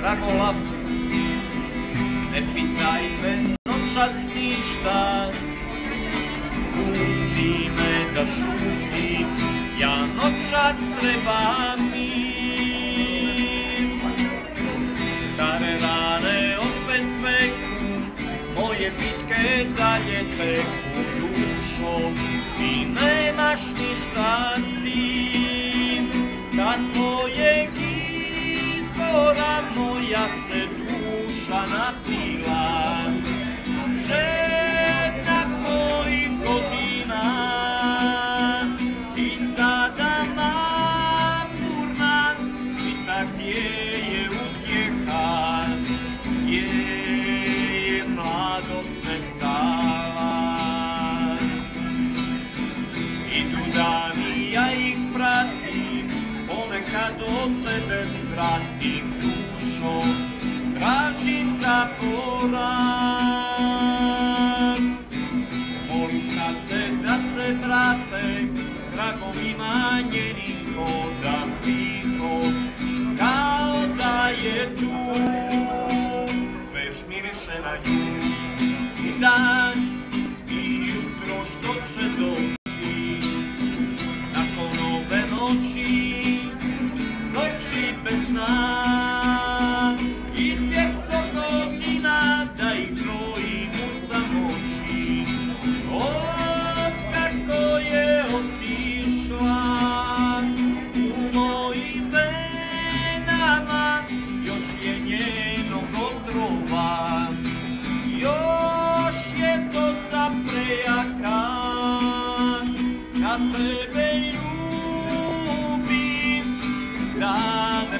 vragolavu. Ne pitaj me noćas ništa, pusti me da šutim, ja noćas trebam mir. Stare rane opet peku, moje bitke dalje teku dušom, ti nemaš ništa s tim. Sa tvojeg izvora moja se duša napila, žena tvojih godina, i sada mamurna pita gdje je utjeha, gdje je mladost nestala. Idu dani, ja ih pratim, ponekad od tebe svratim dušom, tražim zaborav. Molim za te da se vrate, tragom imanjenih hoda tiho, kao da je tu, svež miriše na nju. I dan i jutro što će doći, nakon ove noći, noći bez sna. I 200 godina da ih brojim u samoći, od kako je otišla, u mojim venama još je njenog otrova, još je dosta prejaka, kad tebe ljubim, da ne